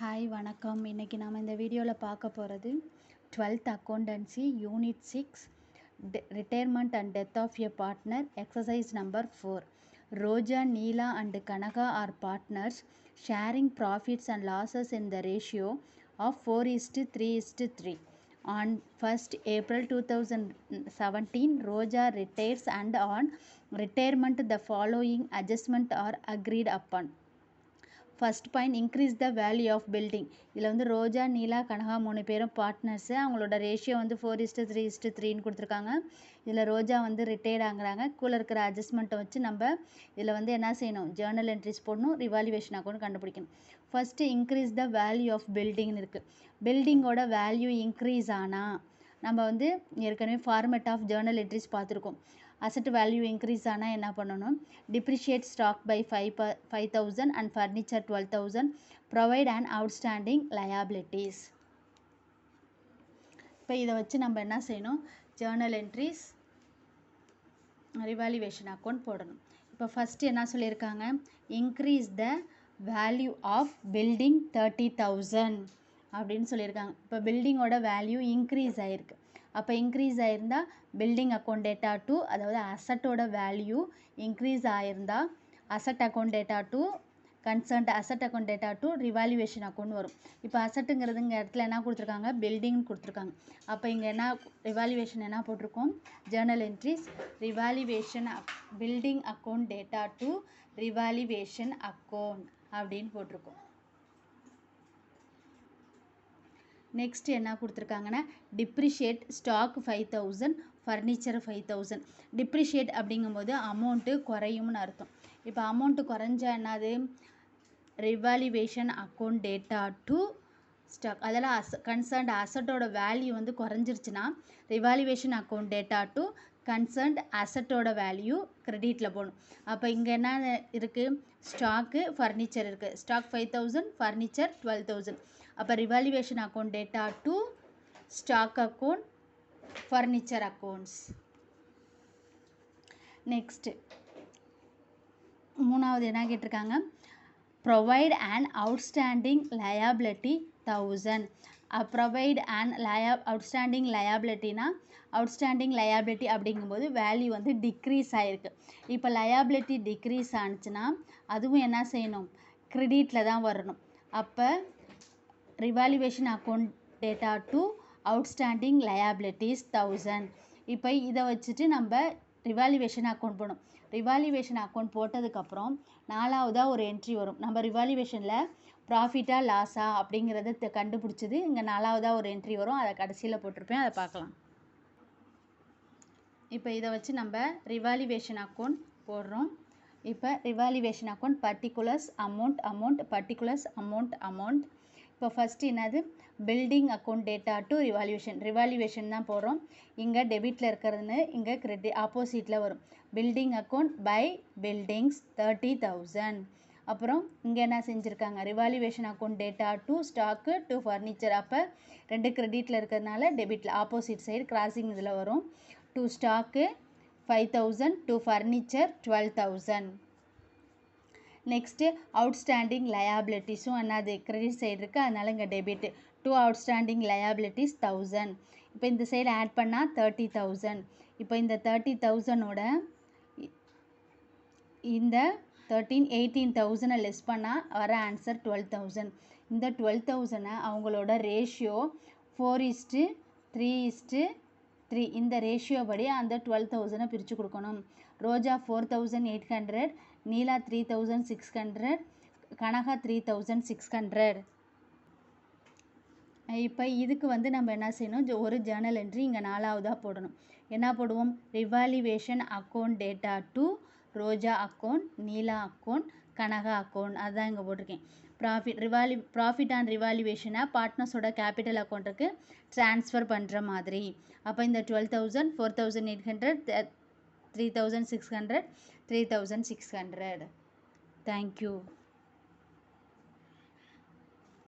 Hi வணக்கம். இன்றைக்கி நாம் இந்த வீடியோவில் பார்க்க போகிறது 12th accountancy unit 6 retirement and death of a partner exercise number 4. Roja, Neela and Kanaka are partners sharing profits and losses in the ratio of 4:3:3. On 1st April 2017, Roja retires and on retirement the following adjustment are agreed upon. First point, increase the value of building. இதில் வந்து ரோஜா, நீலா, கனகா 3 பேரும் partners. அவங்களோட ratio வந்து 4:3:3ன்னு கொடுத்துருக்காங்க. இதில் ரோஜா வந்து retired ஆகுறாங்க. கீழே இருக்கிற அட்ஜஸ்ட்மெண்ட்டை வச்சு நம்ம இதில் வந்து என்ன செய்யணும், ஜேர்னல் என்ட்ரிஸ் போடணும், ரிவாலுவேஷன் அக்கௌண்ட் கண்டுபிடிக்கணும். First increase the value of பில்டிங்னு இருக்குது. பில்டிங்கோட வேல்யூ இன்க்ரீஸ் ஆனால் நம்ம வந்து ஏற்கனவே ஃபார்மேட் ஆஃப் ஜேர்னல் என்ட்ரிஸ் பார்த்துருக்கோம். அசட் வேல்யூ இன்க்ரீஸ் ஆனால் என்ன பண்ணணும், depreciate stock by 5,000 and furniture 12,000, provide and outstanding liabilities. இப்போ இதை வச்சு நம்ம என்ன செய்யணும், ஜேர்னல் என்ட்ரிஸ் ரிவாலுவேஷன் அக்கௌண்ட் போடணும். இப்போ ஃபஸ்ட்டு என்ன சொல்லியிருக்காங்க, increase the value of building 30,000 அப்படின்னு சொல்லியிருக்காங்க. இப்போ பில்டிங்கோட வேல்யூ இன்க்ரீஸ் ஆகிருக்கு. அப்போ இன்க்ரீஸ் ஆகிருந்தால் பில்டிங் அக்கௌண்ட் டேட்டா டூ, அதாவது அசட்டோட வேல்யூ இன்க்ரீஸ் ஆகிருந்தா அசட் அக்கௌண்ட் டேட்டா டூ, கன்சர்ன்ட் அசட் அக்கௌண்ட் டேட்டா டூ, ரிவாலுவேஷன் அக்கௌண்ட் வரும். இப்போ அசட்டுங்கிறது இங்கே இடத்துல என்ன கொடுத்துருக்காங்க, பில்டிங்னு கொடுத்துருக்காங்க. அப்போ இங்கே என்ன ரிவாலுவேஷன் என்ன போட்டிருக்கோம், journal entries revaluation building account டேட்டா டூ ரிவாலுவேஷன் அக்கௌண்ட் அப்படின்னு போட்டிருக்கோம். நெக்ஸ்ட் என்ன கொடுத்துருக்காங்கன்னா, டிப்ரிஷியேட் ஸ்டாக் 5,000, ஃபர்னிச்சர் 5,000. டிப்ரிஷியேட் அப்படிங்கும்போது அமௌண்ட்டு குறையும்னு அர்த்தம். இப்போ அமௌண்ட்டு குறைஞ்சா என்னது, revaluation account data to stock, அதெல்லாம் கன்சர்ன்ட் அசட்டோட வேல்யூ வந்து குறைஞ்சிருச்சுன்னா revaluation account data to concerned அசட்டோட வேல்யூ கிரெடிட்டில் போகணும். அப்போ இங்கே என்ன இருக்குது, ஸ்டாக்கு, ஃபர்னிச்சர் இருக்குது. Stock 5,000, furniture 12,000. அப்போ revaluation account data to stock account, furniture accounts. Next மூணாவது என்ன கேட்டிருக்காங்க, provide and outstanding liability 1000. Provide and outstanding லயபிலிட்டினா, அவுட்ஸ்டாண்டிங் லயபிலிட்டி அப்படிங்கும்போது வேல்யூ வந்து டிக்ரீஸ் ஆகிருக்கு. இப்போ லயபிலிட்டி டிக்ரீஸ் ஆனிச்சுன்னா அதுவும் என்ன செய்யணும், கிரெடிட்டில் தான் வரணும். அப்போ revaluation account data to outstanding liabilities 1000. இப்போ இதை வச்சுட்டு நம்ம ரிவாலுவேஷன் அக்கௌண்ட் போடணும். ரிவாலுவேஷன் அக்கௌண்ட் போட்டதுக்கப்புறம் நாலாவதாக ஒரு என்ட்ரி வரும். நம்ம ரிவாலுவேஷனில் ப்ராஃபிட்டா லாஸா அப்படிங்கிறத கண்டுபிடிச்சது இங்கே நாலாவதாக ஒரு என்ட்ரி வரும். அதை கடைசியில் போட்டிருப்பேன், அதை பார்க்கலாம். இப்போ இதை வச்சு நம்ம ரிவாலுவேஷன் அக்கௌண்ட் போடுறோம். இப்போ revaluation account particulars amount particulars amount. இப்போ ஃபஸ்ட்டு என்னது, building account data to revaluation தான் போடுறோம். இங்கே டெபிட்டில் இருக்கிறதுன்னு இங்கே கிரெடிட் ஆப்போசிட்டில் வரும். Building account by buildings 30,000. அப்புறம் இங்கே என்ன செஞ்சுருக்காங்க, revaluation account data to stock to furniture. அப்போ ரெண்டு கிரெடிட்டில் இருக்கிறதுனால டெபிட்டில் ஆப்போசிட் சைடு கிராசிங் இதில் வரும். To stock 5,000, to furniture 12,000. Next outstanding லயபிலிட்டிஸும் என்னது கிரெடிட் சைடு இருக்குது, அதனால் இங்கே டெபிட். Two outstanding liabilities 1000. இப்போ இந்த சைடு ஆட் பண்ணால் 30,000. இப்போ இந்த 30,000ஓட இந்த 18,000 லெஸ் பண்ணால் வர ஆன்சர் 12,000. இந்த 12,000 அவங்களோட ரேஷியோ 4:3:3. இந்த ரேஷியோ படி அந்த 12,000 பிரித்து கொடுக்கணும். ரோஜா 4,800, நீலா 3,600, கனகா 3,600. இப்போ இதுக்கு வந்து நம்ம என்ன செய்யணும், ஒரு ஜேர்னல் என்ட்ரி இங்கே நாலாவதாக போடணும். என்ன போடுவோம், revolution account data to Roja account, Neela account, Kanaka account. அதுதான் இங்கே போட்டிருக்கேன். ப்ராஃபிட் அண்ட் ரிவாலுவேஷனை பார்ட்னர்ஸோட கேபிட்டல் அக்கௌண்ட்டுக்கு ட்ரான்ஸ்ஃபர் பண்ணுற மாதிரி. அப்போ இந்த 12,000, 4,800, 3,600, 3,600. தேங்க்யூ.